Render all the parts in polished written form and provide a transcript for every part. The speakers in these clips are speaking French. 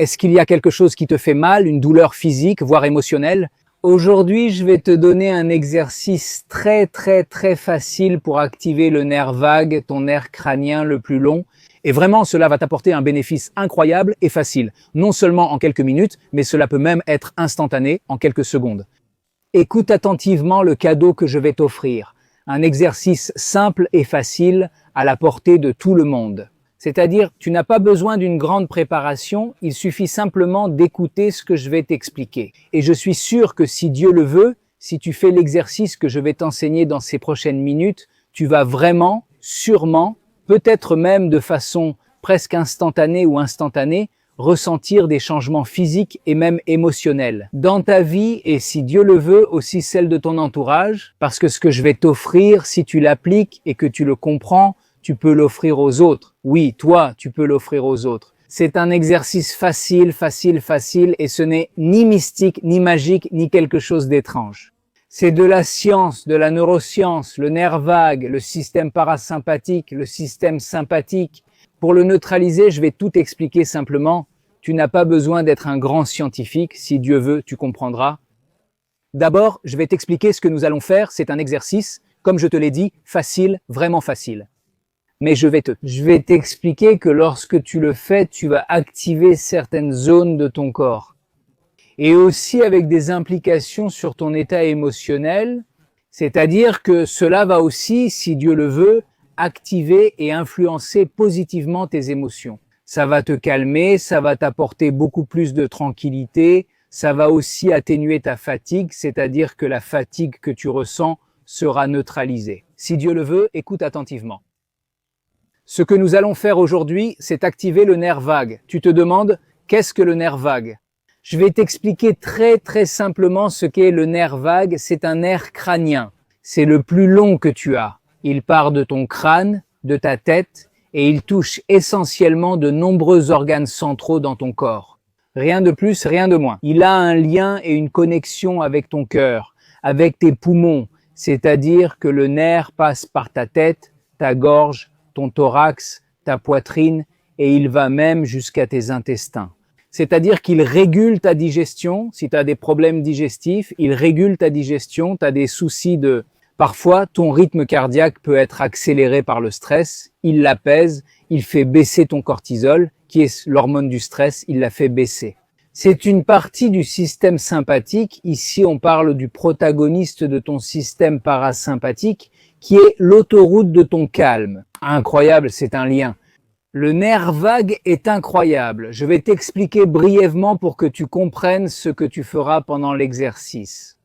Est-ce qu'il y a quelque chose qui te fait mal, une douleur physique, voire émotionnelle? Aujourd'hui, je vais te donner un exercice très facile pour activer le nerf vague, ton nerf crânien le plus long. Et vraiment, cela va t'apporter un bénéfice incroyable et facile. Non seulement en quelques minutes, mais cela peut même être instantané en quelques secondes. Écoute attentivement le cadeau que je vais t'offrir. Un exercice simple et facile à la portée de tout le monde. C'est-à-dire, tu n'as pas besoin d'une grande préparation, il suffit simplement d'écouter ce que je vais t'expliquer. Et je suis sûr que si Dieu le veut, si tu fais l'exercice que je vais t'enseigner dans ces prochaines minutes, tu vas vraiment, sûrement, peut-être même de façon presque instantanée ou instantanée, ressentir des changements physiques et même émotionnels dans ta vie et si Dieu le veut aussi celle de ton entourage, parce que ce que je vais t'offrir, si tu l'appliques et que tu le comprends, tu peux l'offrir aux autres. Oui, toi, tu peux l'offrir aux autres. C'est un exercice facile et ce n'est ni mystique, ni magique, ni quelque chose d'étrange. C'est de la science, de la neuroscience, le nerf vague, le système parasympathique, le système sympathique. Pour le neutraliser, je vais tout expliquer simplement. Tu n'as pas besoin d'être un grand scientifique. Si Dieu veut, tu comprendras. D'abord, je vais t'expliquer ce que nous allons faire. C'est un exercice, comme je te l'ai dit, facile, vraiment facile. Mais je vais t'expliquer que lorsque tu le fais, tu vas activer certaines zones de ton corps. Et aussi avec des implications sur ton état émotionnel, c'est-à-dire que cela va aussi, si Dieu le veut, activer et influencer positivement tes émotions. Ça va te calmer, ça va t'apporter beaucoup plus de tranquillité, ça va aussi atténuer ta fatigue, c'est-à-dire que la fatigue que tu ressens sera neutralisée. Si Dieu le veut, écoute attentivement. Ce que nous allons faire aujourd'hui, c'est activer le nerf vague. Tu te demandes, qu'est-ce que le nerf vague? Je vais t'expliquer très simplement ce qu'est le nerf vague. C'est un nerf crânien. C'est le plus long que tu as. Il part de ton crâne, de ta tête, et il touche essentiellement de nombreux organes centraux dans ton corps. Rien de plus, rien de moins. Il a un lien et une connexion avec ton cœur, avec tes poumons, c'est-à-dire que le nerf passe par ta tête, ta gorge, ton thorax, ta poitrine, et il va même jusqu'à tes intestins. C'est-à-dire qu'il régule ta digestion. Si tu as des problèmes digestifs, il régule ta digestion, tu as des soucis de... Parfois, ton rythme cardiaque peut être accéléré par le stress, il l'apaise, il fait baisser ton cortisol, qui est l'hormone du stress, il la fait baisser. C'est une partie du système sympathique, ici on parle du protagoniste de ton système parasympathique, qui est l'autoroute de ton calme. Incroyable, c'est un lien. Le nerf vague est incroyable. Je vais t'expliquer brièvement pour que tu comprennes ce que tu feras pendant l'exercice.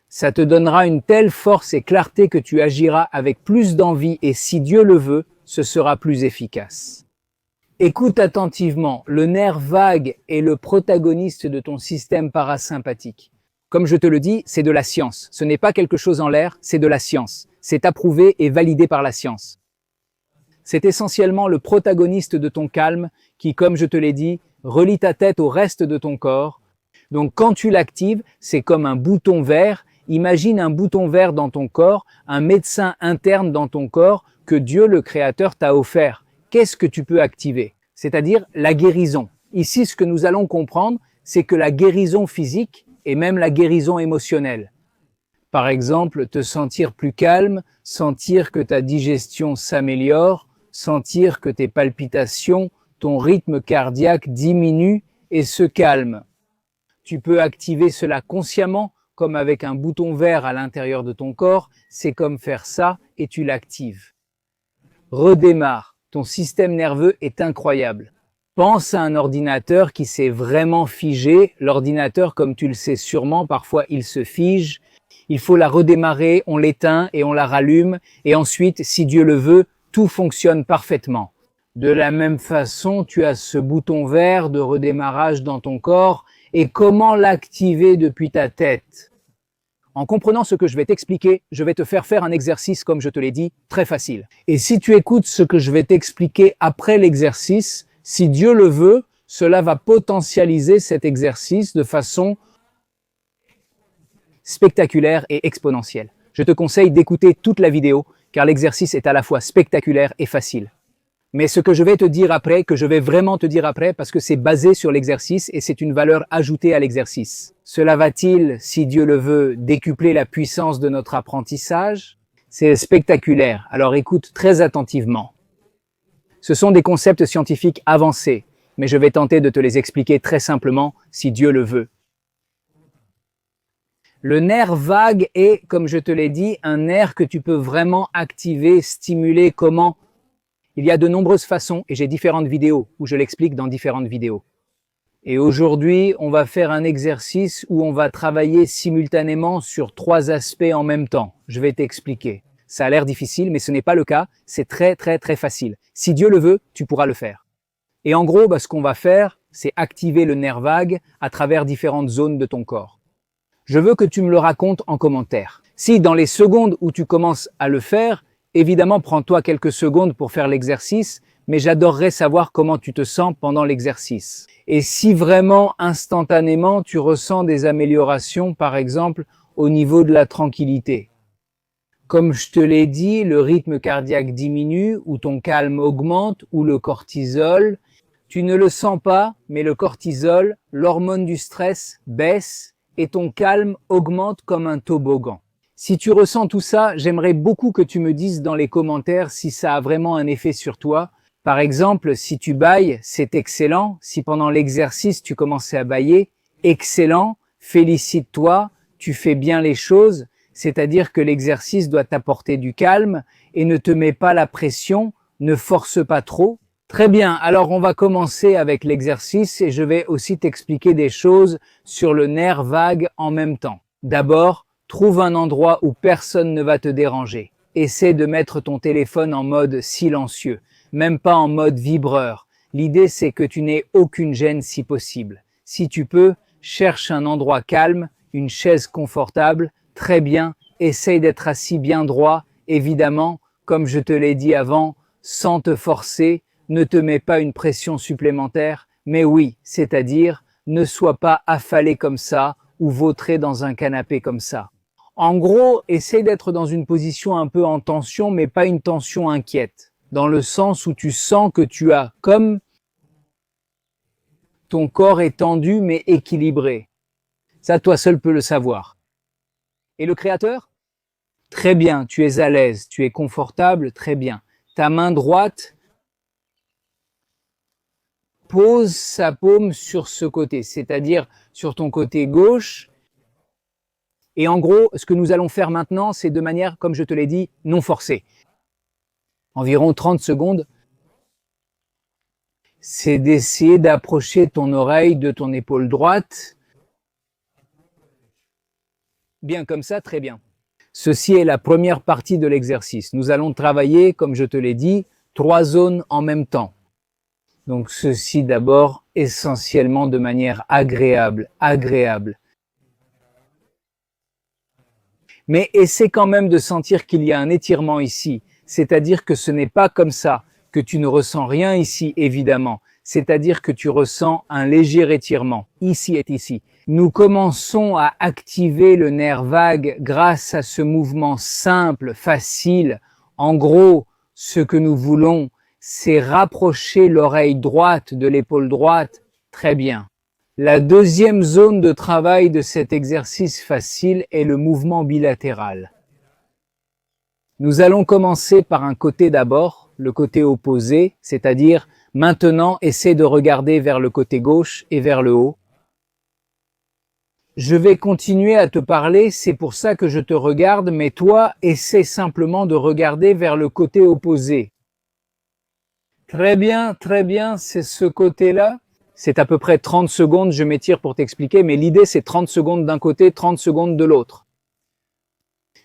Ça te donnera une telle force et clarté que tu agiras avec plus d'envie et si Dieu le veut, ce sera plus efficace. Écoute attentivement, le nerf vague est le protagoniste de ton système parasympathique. Comme je te le dis, c'est de la science. Ce n'est pas quelque chose en l'air, c'est de la science. C'est approuvé et validé par la science. C'est essentiellement le protagoniste de ton calme qui, comme je te l'ai dit, relie ta tête au reste de ton corps. Donc quand tu l'actives, c'est comme un bouton vert. Imagine un bouton vert dans ton corps, un médecin interne dans ton corps que Dieu le Créateur t'a offert. Qu'est-ce que tu peux activer? C'est-à-dire la guérison. Ici, ce que nous allons comprendre, c'est que la guérison physique et même la guérison émotionnelle. Par exemple, te sentir plus calme, sentir que ta digestion s'améliore, sentir que tes palpitations, ton rythme cardiaque diminue et se calme. Tu peux activer cela consciemment, comme avec un bouton vert à l'intérieur de ton corps, c'est comme faire ça et tu l'actives. Redémarre, ton système nerveux est incroyable. Pense à un ordinateur qui s'est vraiment figé. L'ordinateur, comme tu le sais sûrement, parfois il se fige. Il faut la redémarrer, on l'éteint et on la rallume. Et ensuite, si Dieu le veut, tout fonctionne parfaitement. De la même façon, tu as ce bouton vert de redémarrage dans ton corps. Et comment l'activer depuis ta tête? En comprenant ce que je vais t'expliquer, je vais te faire un exercice, comme je te l'ai dit, très facile. Et si tu écoutes ce que je vais t'expliquer après l'exercice, si Dieu le veut, cela va potentialiser cet exercice de façon spectaculaire et exponentielle. Je te conseille d'écouter toute la vidéo, car l'exercice est à la fois spectaculaire et facile. Mais ce que je vais te dire après, que je vais vraiment te dire après, parce que c'est basé sur l'exercice et c'est une valeur ajoutée à l'exercice. Cela va-t-il, si Dieu le veut, décupler la puissance de notre apprentissage? C'est spectaculaire, alors écoute très attentivement. Ce sont des concepts scientifiques avancés, mais je vais tenter de te les expliquer très simplement, si Dieu le veut. Le nerf vague est, comme je te l'ai dit, un nerf que tu peux vraiment activer, stimuler. Comment? Il y a de nombreuses façons et j'ai différentes vidéos où je l'explique dans différentes vidéos. Et aujourd'hui, on va faire un exercice où on va travailler simultanément sur 3 aspects en même temps. Je vais t'expliquer. Ça a l'air difficile, mais ce n'est pas le cas. C'est très facile. Si Dieu le veut, tu pourras le faire. Et en gros, ce qu'on va faire, c'est activer le nerf vague à travers différentes zones de ton corps. Je veux que tu me le racontes en commentaire. Si dans les secondes où tu commences à le faire, évidemment, prends-toi quelques secondes pour faire l'exercice, mais j'adorerais savoir comment tu te sens pendant l'exercice. Et si vraiment, instantanément, tu ressens des améliorations, par exemple, au niveau de la tranquillité. Comme je te l'ai dit, le rythme cardiaque diminue, ou ton calme augmente, ou le cortisol. Tu ne le sens pas, mais le cortisol, l'hormone du stress, baisse et ton calme augmente comme un toboggan. Si tu ressens tout ça, j'aimerais beaucoup que tu me dises dans les commentaires si ça a vraiment un effet sur toi. Par exemple, si tu bâilles, c'est excellent. Si pendant l'exercice, tu commençais à bâiller, excellent. Félicite-toi, tu fais bien les choses. C'est-à-dire que l'exercice doit t'apporter du calme et ne te mets pas la pression, ne force pas trop. Très bien, alors on va commencer avec l'exercice et je vais aussi t'expliquer des choses sur le nerf vague en même temps. D'abord, trouve un endroit où personne ne va te déranger. Essaie de mettre ton téléphone en mode silencieux, même pas en mode vibreur. L'idée, c'est que tu n'aies aucune gêne si possible. Si tu peux, cherche un endroit calme, une chaise confortable. Très bien, essaye d'être assis bien droit. Évidemment, comme je te l'ai dit avant, sans te forcer, ne te mets pas une pression supplémentaire. Mais oui, c'est-à-dire, ne sois pas affalé comme ça ou vautré dans un canapé comme ça. En gros, essaye d'être dans une position un peu en tension, mais pas une tension inquiète. Dans le sens où tu sens que tu as comme ton corps est tendu mais équilibré. Ça, toi seul peux le savoir. Et le Créateur? Très bien, tu es à l'aise, tu es confortable, très bien. Ta main droite pose sa paume sur ce côté, c'est-à-dire sur ton côté gauche. Et en gros, ce que nous allons faire maintenant, c'est de manière, comme je te l'ai dit, non forcée. Environ 30 secondes. C'est d'essayer d'approcher ton oreille de ton épaule droite. Bien comme ça, très bien. Ceci est la première partie de l'exercice. Nous allons travailler, comme je te l'ai dit, 3 zones en même temps. Donc ceci d'abord, essentiellement de manière agréable. Mais essaie quand même de sentir qu'il y a un étirement ici. C'est-à-dire que ce n'est pas comme ça, que tu ne ressens rien ici, évidemment. C'est-à-dire que tu ressens un léger étirement, ici et ici. Nous commençons à activer le nerf vague grâce à ce mouvement simple, facile. En gros, ce que nous voulons, c'est rapprocher l'oreille droite de l'épaule droite. Très bien. La deuxième zone de travail de cet exercice facile est le mouvement bilatéral. Nous allons commencer par un côté d'abord, le côté opposé, c'est-à-dire maintenant essaie de regarder vers le côté gauche et vers le haut. Je vais continuer à te parler, c'est pour ça que je te regarde, mais toi, essaie simplement de regarder vers le côté opposé. Très bien, c'est ce côté-là. C'est à peu près 30 secondes, je m'étire pour t'expliquer, mais l'idée c'est 30 secondes d'un côté, 30 secondes de l'autre.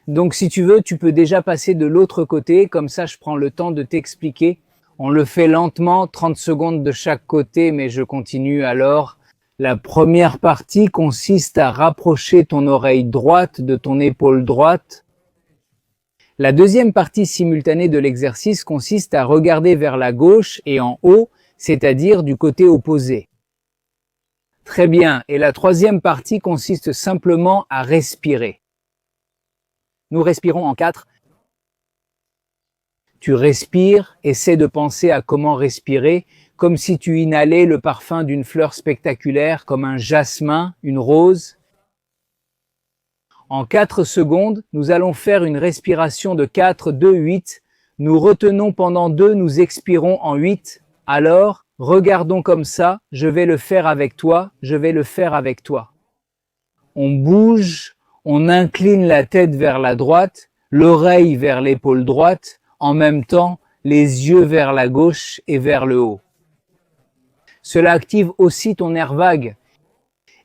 Donc si tu veux, tu peux déjà passer de l'autre côté, comme ça je prends le temps de t'expliquer. On le fait lentement, 30 secondes de chaque côté, mais je continue alors. La première partie consiste à rapprocher ton oreille droite de ton épaule droite. La deuxième partie simultanée de l'exercice consiste à regarder vers la gauche et en haut, c'est-à-dire du côté opposé. Très bien. Et la troisième partie consiste simplement à respirer. Nous respirons en 4. Tu respires, essaie de penser à comment respirer, comme si tu inhalais le parfum d'une fleur spectaculaire, comme un jasmin, une rose. En 4 secondes, nous allons faire une respiration de 4, 2, 8. Nous retenons pendant 2, nous expirons en 8. Alors, regardons comme ça, je vais le faire avec toi, je vais le faire avec toi. On bouge, on incline la tête vers la droite, l'oreille vers l'épaule droite, en même temps, les yeux vers la gauche et vers le haut. Cela active aussi ton nerf vague.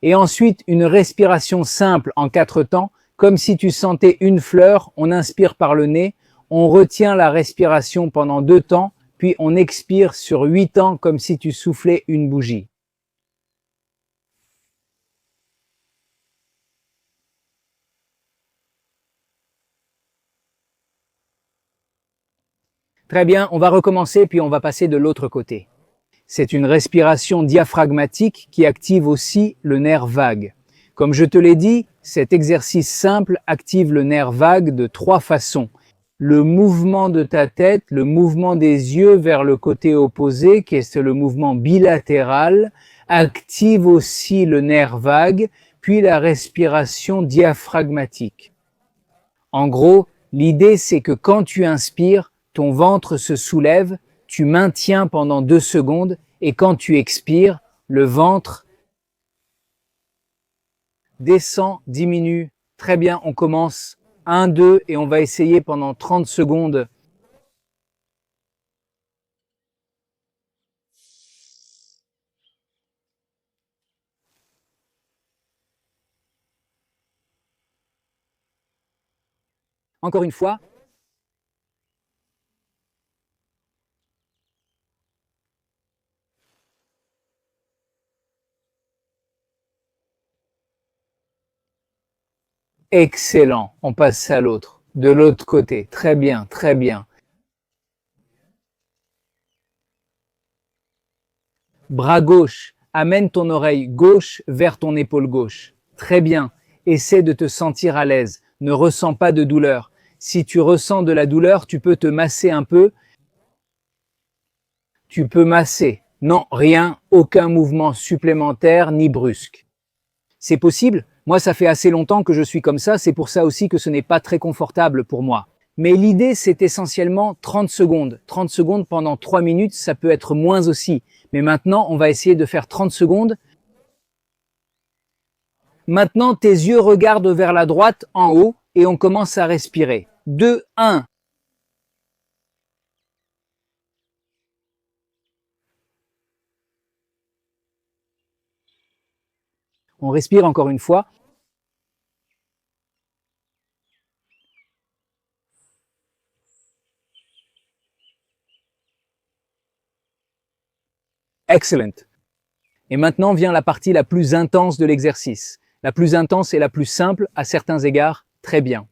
Et ensuite, une respiration simple en 4 temps, comme si tu sentais une fleur, on inspire par le nez, on retient la respiration pendant 2 temps, puis on expire sur 8 temps comme si tu soufflais une bougie. Très bien, on va recommencer puis on va passer de l'autre côté. C'est une respiration diaphragmatique qui active aussi le nerf vague. Comme je te l'ai dit, cet exercice simple active le nerf vague de 3 façons. Le mouvement de ta tête, le mouvement des yeux vers le côté opposé, qui est le mouvement bilatéral, active aussi le nerf vague, puis la respiration diaphragmatique. En gros, l'idée c'est que quand tu inspires, ton ventre se soulève, tu maintiens pendant 2 secondes et quand tu expires, le ventre descend, diminue. Très bien, on commence 1, 2 et on va essayer pendant 30 secondes. Encore une fois. Excellent, on passe à l'autre, de l'autre côté. Très bien, très bien. Bras gauche, amène ton oreille gauche vers ton épaule gauche. Très bien, essaie de te sentir à l'aise, ne ressens pas de douleur. Si tu ressens de la douleur, tu peux te masser un peu. Tu peux masser. Non, rien, aucun mouvement supplémentaire ni brusque. C'est possible? Moi, ça fait assez longtemps que je suis comme ça, c'est pour ça aussi que ce n'est pas très confortable pour moi. Mais l'idée, c'est essentiellement 30 secondes. 30 secondes pendant 3 minutes, ça peut être moins aussi. Mais maintenant, on va essayer de faire 30 secondes. Maintenant, tes yeux regardent vers la droite, en haut, et on commence à respirer. 2, 1. On respire encore une fois. Excellent. Et maintenant vient la partie la plus intense de l'exercice. La plus intense et la plus simple à certains égards, très bien.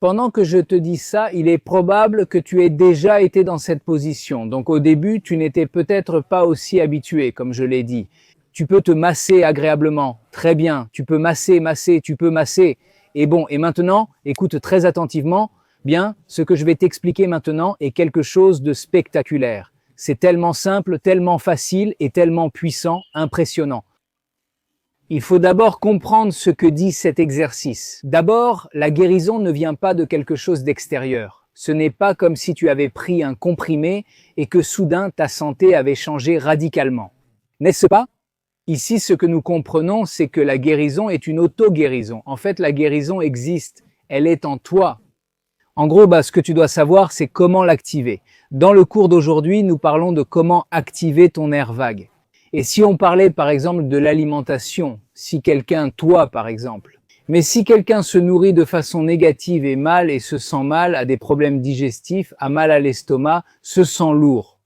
Pendant que je te dis ça, il est probable que tu aies déjà été dans cette position. Donc au début, tu n'étais peut-être pas aussi habitué, comme je l'ai dit. Tu peux te masser agréablement. Très bien. Tu peux masser, tu peux masser. Et bon, et maintenant, écoute très attentivement. Bien, ce que je vais t'expliquer maintenant est quelque chose de spectaculaire. C'est tellement simple, tellement facile et tellement puissant, impressionnant. Il faut d'abord comprendre ce que dit cet exercice. D'abord, la guérison ne vient pas de quelque chose d'extérieur. Ce n'est pas comme si tu avais pris un comprimé et que soudain ta santé avait changé radicalement. N'est-ce pas? Ici, ce que nous comprenons, c'est que la guérison est une auto-guérison. En fait, la guérison existe. Elle est en toi. En gros, ce que tu dois savoir, c'est comment l'activer. Dans le cours d'aujourd'hui, nous parlons de comment activer ton nerf vague. Et si on parlait par exemple de l'alimentation, si quelqu'un, toi par exemple, mais si quelqu'un se nourrit de façon négative et mal et se sent mal, a des problèmes digestifs, a mal à l'estomac, se sent lourd,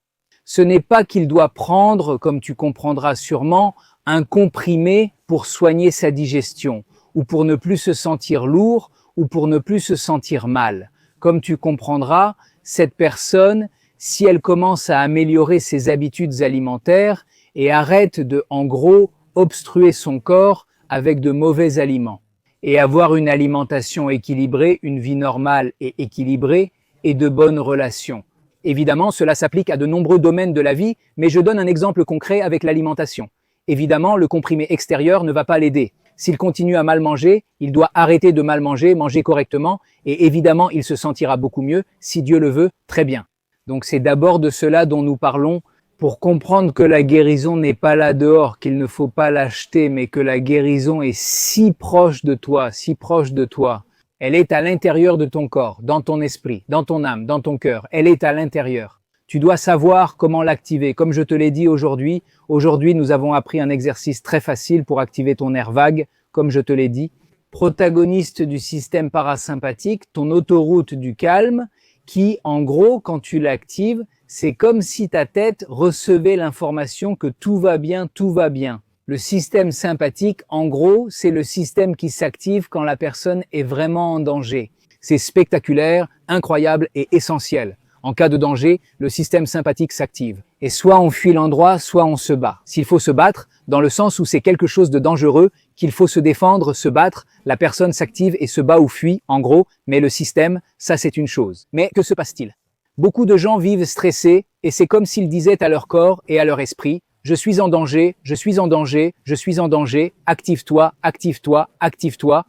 ce n'est pas qu'il doit prendre, comme tu comprendras sûrement, un comprimé pour soigner sa digestion, ou pour ne plus se sentir lourd, ou pour ne plus se sentir mal. Comme tu comprendras, cette personne, si elle commence à améliorer ses habitudes alimentaires et arrête de, en gros, obstruer son corps avec de mauvais aliments et avoir une alimentation équilibrée, une vie normale et équilibrée et de bonnes relations. Évidemment, cela s'applique à de nombreux domaines de la vie, mais je donne un exemple concret avec l'alimentation. Évidemment, le comprimé extérieur ne va pas l'aider. S'il continue à mal manger, il doit arrêter de mal manger, manger correctement, et évidemment, il se sentira beaucoup mieux, si Dieu le veut, très bien. Donc c'est d'abord de cela dont nous parlons, pour comprendre que la guérison n'est pas là dehors, qu'il ne faut pas l'acheter, mais que la guérison est si proche de toi, si proche de toi. Elle est à l'intérieur de ton corps, dans ton esprit, dans ton âme, dans ton cœur. Elle est à l'intérieur. Tu dois savoir comment l'activer. Comme je te l'ai dit aujourd'hui, nous avons appris un exercice très facile pour activer ton nerf vague, comme je te l'ai dit. Protagoniste du système parasympathique, ton autoroute du calme, qui, en gros, quand tu l'actives, c'est comme si ta tête recevait l'information que tout va bien, tout va bien. Le système sympathique, en gros, c'est le système qui s'active quand la personne est vraiment en danger. C'est spectaculaire, incroyable et essentiel. En cas de danger, le système sympathique s'active. Et soit on fuit l'endroit, soit on se bat. S'il faut se battre, dans le sens où c'est quelque chose de dangereux, qu'il faut se défendre, se battre, la personne s'active et se bat ou fuit, en gros, mais le système, ça c'est une chose. Mais que se passe-t-il ? Beaucoup de gens vivent stressés et c'est comme s'ils disaient à leur corps et à leur esprit « Je suis en danger, je suis en danger, je suis en danger, active-toi, active-toi, active-toi ».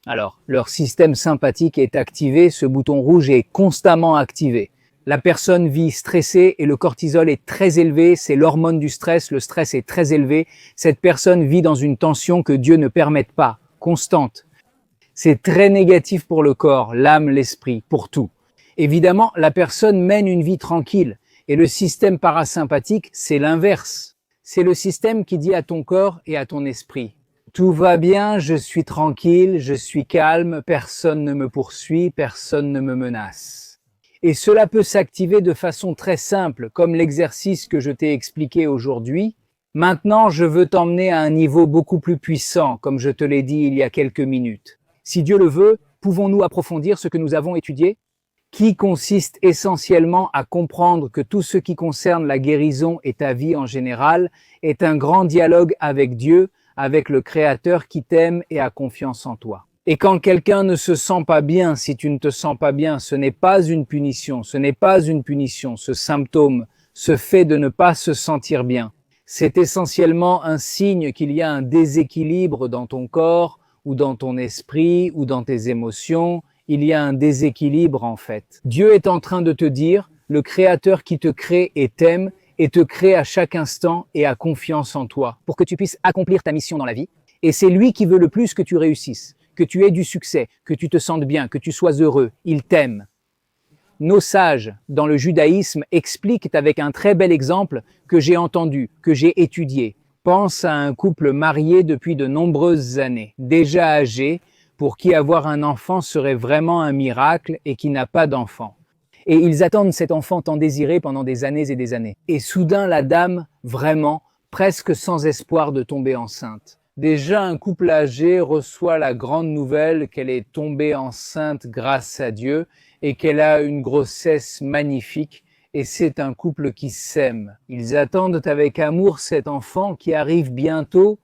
Alors, leur système sympathique est activé, ce bouton rouge est constamment activé. La personne vit stressée et le cortisol est très élevé, c'est l'hormone du stress, le stress est très élevé. Cette personne vit dans une tension que Dieu ne permette pas, constante. C'est très négatif pour le corps, l'âme, l'esprit, pour tout. Évidemment, la personne mène une vie tranquille et le système parasympathique, c'est l'inverse. C'est le système qui dit à ton corps et à ton esprit « Tout va bien, je suis tranquille, je suis calme, personne ne me poursuit, personne ne me menace. » Et cela peut s'activer de façon très simple, comme l'exercice que je t'ai expliqué aujourd'hui. Maintenant, je veux t'emmener à un niveau beaucoup plus puissant, comme je te l'ai dit il y a quelques minutes. Si Dieu le veut, pouvons-nous approfondir ce que nous avons étudié ? Qui consiste essentiellement à comprendre que tout ce qui concerne la guérison et ta vie en général est un grand dialogue avec Dieu, avec le Créateur qui t'aime et a confiance en toi. Et quand quelqu'un ne se sent pas bien, si tu ne te sens pas bien, ce n'est pas une punition, ce n'est pas une punition, ce symptôme, ce fait de ne pas se sentir bien. C'est essentiellement un signe qu'il y a un déséquilibre dans ton corps, ou dans ton esprit, ou dans tes émotions. Il y a un déséquilibre en fait. Dieu est en train de te dire, le Créateur qui te crée et t'aime, et te crée à chaque instant et a confiance en toi, pour que tu puisses accomplir ta mission dans la vie. Et c'est lui qui veut le plus que tu réussisses, que tu aies du succès, que tu te sentes bien, que tu sois heureux. Il t'aime. Nos sages, dans le judaïsme, expliquent avec un très bel exemple que j'ai entendu, que j'ai étudié. Pense à un couple marié depuis de nombreuses années, déjà âgé, pour qui avoir un enfant serait vraiment un miracle et qui n'a pas d'enfant. Et ils attendent cet enfant tant désiré pendant des années et des années. Et soudain, la dame, vraiment, presque sans espoir de tomber enceinte. Déjà, un couple âgé reçoit la grande nouvelle qu'elle est tombée enceinte grâce à Dieu et qu'elle a une grossesse magnifique. Et c'est un couple qui s'aime. Ils attendent avec amour cet enfant qui arrive bientôt.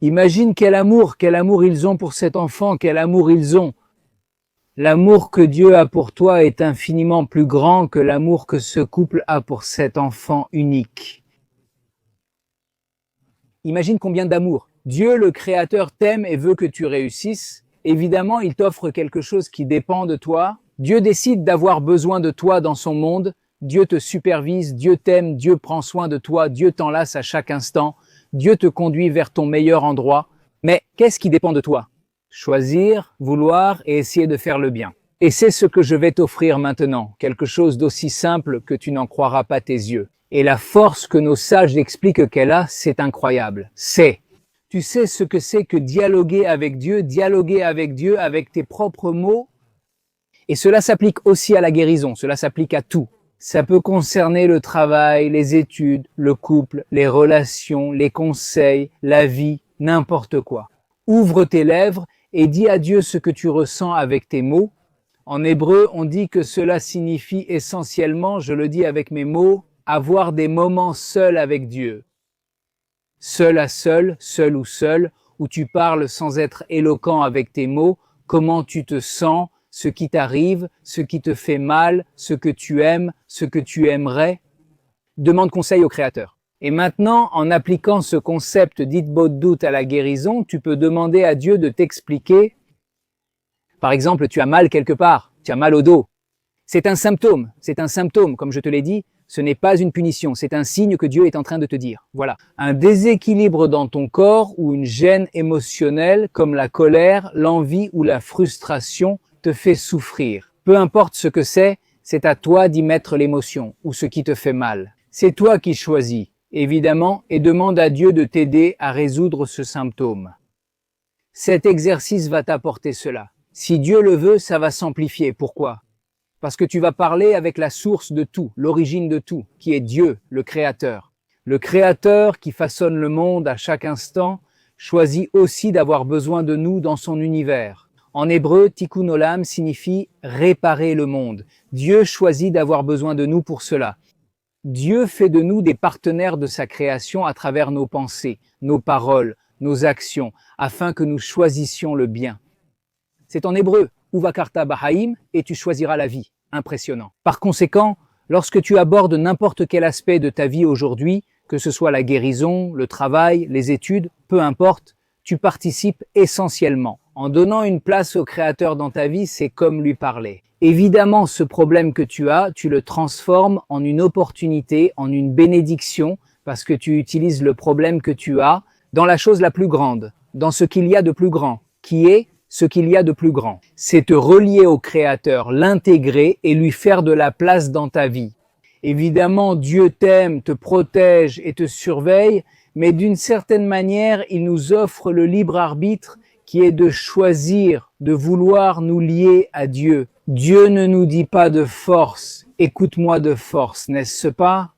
Imagine quel amour ils ont pour cet enfant, quel amour ils ont. L'amour que Dieu a pour toi est infiniment plus grand que l'amour que ce couple a pour cet enfant unique. Imagine combien d'amour. Dieu, le Créateur, t'aime et veut que tu réussisses. Évidemment, il t'offre quelque chose qui dépend de toi. Dieu décide d'avoir besoin de toi dans son monde. Dieu te supervise, Dieu t'aime, Dieu prend soin de toi, Dieu t'enlace à chaque instant. Dieu te conduit vers ton meilleur endroit. Mais qu'est-ce qui dépend de toi ? Choisir, vouloir et essayer de faire le bien. Et c'est ce que je vais t'offrir maintenant, quelque chose d'aussi simple que tu n'en croiras pas tes yeux. Et la force que nos sages expliquent qu'elle a, c'est incroyable. Tu sais ce que c'est que dialoguer avec Dieu avec tes propres mots. Et cela s'applique aussi à la guérison, cela s'applique à tout. Ça peut concerner le travail, les études, le couple, les relations, les conseils, la vie, n'importe quoi. Ouvre tes lèvres et dis à Dieu ce que tu ressens avec tes mots. En hébreu, on dit que cela signifie essentiellement, je le dis avec mes mots, avoir des moments seuls avec Dieu. Seul à seul, seul ou seul, où tu parles sans être éloquent avec tes mots, comment tu te sens, ce qui t'arrive, ce qui te fait mal, ce que tu aimes, ce que tu aimerais. Demande conseil au Créateur. Et maintenant, en appliquant ce concept d'Hitboddout à la guérison, tu peux demander à Dieu de t'expliquer. Par exemple, tu as mal quelque part, tu as mal au dos. C'est un symptôme, comme je te l'ai dit, ce n'est pas une punition, c'est un signe que Dieu est en train de te dire. Voilà. Un déséquilibre dans ton corps ou une gêne émotionnelle comme la colère, l'envie ou la frustration te fait souffrir. Peu importe ce que c'est à toi d'y mettre l'émotion ou ce qui te fait mal. C'est toi qui choisis, évidemment, et demande à Dieu de t'aider à résoudre ce symptôme. Cet exercice va t'apporter cela. Si Dieu le veut, ça va s'amplifier. Pourquoi ? Parce que tu vas parler avec la source de tout, l'origine de tout, qui est Dieu, le Créateur. Le Créateur qui façonne le monde à chaque instant, choisit aussi d'avoir besoin de nous dans son univers. En hébreu, Tikkun Olam signifie réparer le monde. Dieu choisit d'avoir besoin de nous pour cela. Dieu fait de nous des partenaires de sa création à travers nos pensées, nos paroles, nos actions, afin que nous choisissions le bien. C'est en hébreu, Uvakarta Bahaim, et tu choisiras la vie. Impressionnant. Par conséquent, lorsque tu abordes n'importe quel aspect de ta vie aujourd'hui, que ce soit la guérison, le travail, les études, peu importe, tu participes essentiellement. En donnant une place au Créateur dans ta vie, c'est comme lui parler. Évidemment, ce problème que tu as, tu le transformes en une opportunité, en une bénédiction, parce que tu utilises le problème que tu as dans la chose la plus grande, dans ce qu'il y a de plus grand, qui est ce qu'il y a de plus grand. C'est te relier au Créateur, l'intégrer et lui faire de la place dans ta vie. Évidemment, Dieu t'aime, te protège et te surveille, mais d'une certaine manière, il nous offre le libre arbitre qui est de choisir, de vouloir nous lier à Dieu. Dieu ne nous dit pas de force, écoute-moi de force, n'est-ce pas?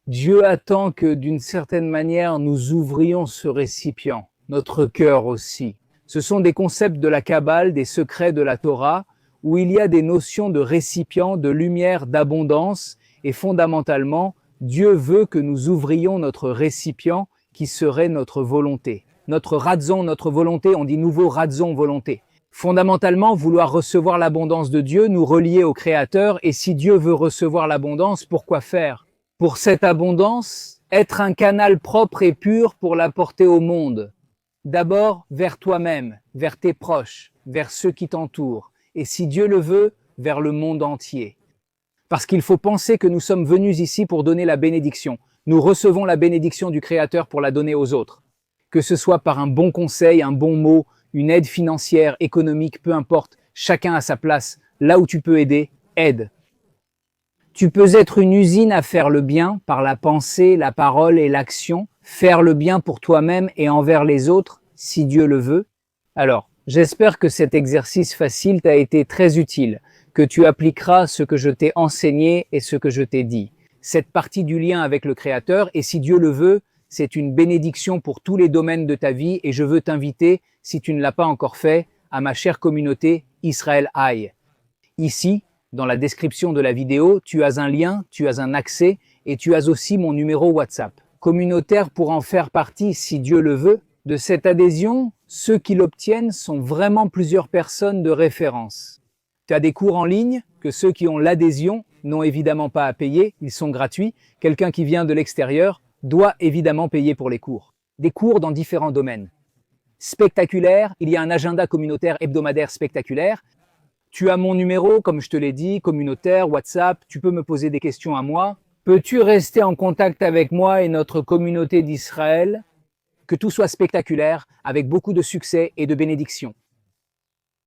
Dieu attend que d'une certaine manière, nous ouvrions ce récipient, notre cœur aussi. Ce sont des concepts de la Kabbale, des secrets de la Torah, où il y a des notions de récipient, de lumière, d'abondance, et fondamentalement, Dieu veut que nous ouvrions notre récipient qui serait notre volonté. Notre ratzon, notre volonté, on dit nouveau ratzon, volonté. Fondamentalement, vouloir recevoir l'abondance de Dieu, nous relier au Créateur, et si Dieu veut recevoir l'abondance, pourquoi faire? Pour cette abondance, être un canal propre et pur pour l'apporter au monde. D'abord, vers toi-même, vers tes proches, vers ceux qui t'entourent, et si Dieu le veut, vers le monde entier. Parce qu'il faut penser que nous sommes venus ici pour donner la bénédiction. Nous recevons la bénédiction du Créateur pour la donner aux autres. Que ce soit par un bon conseil, un bon mot, une aide financière, économique, peu importe, chacun à sa place. Là où tu peux aider, aide. Tu peux être une usine à faire le bien par la pensée, la parole et l'action, faire le bien pour toi-même et envers les autres, si Dieu le veut. Alors, j'espère que cet exercice facile t'a été très utile, que tu appliqueras ce que je t'ai enseigné et ce que je t'ai dit. Cette partie du lien avec le Créateur, et si Dieu le veut, c'est une bénédiction pour tous les domaines de ta vie et je veux t'inviter, si tu ne l'as pas encore fait, à ma chère communauté Israël High. Ici, dans la description de la vidéo, tu as un lien, tu as un accès et tu as aussi mon numéro WhatsApp. Communautaire pour en faire partie, si Dieu le veut. De cette adhésion, ceux qui l'obtiennent sont vraiment plusieurs personnes de référence. Tu as des cours en ligne que ceux qui ont l'adhésion n'ont évidemment pas à payer, ils sont gratuits. Quelqu'un qui vient de l'extérieur doit évidemment payer pour les cours. Des cours dans différents domaines. Spectaculaire, il y a un agenda communautaire hebdomadaire spectaculaire. Tu as mon numéro, comme je te l'ai dit, communautaire, WhatsApp, tu peux me poser des questions à moi. Peux-tu rester en contact avec moi et notre communauté d'Israël? Que tout soit spectaculaire, avec beaucoup de succès et de bénédictions.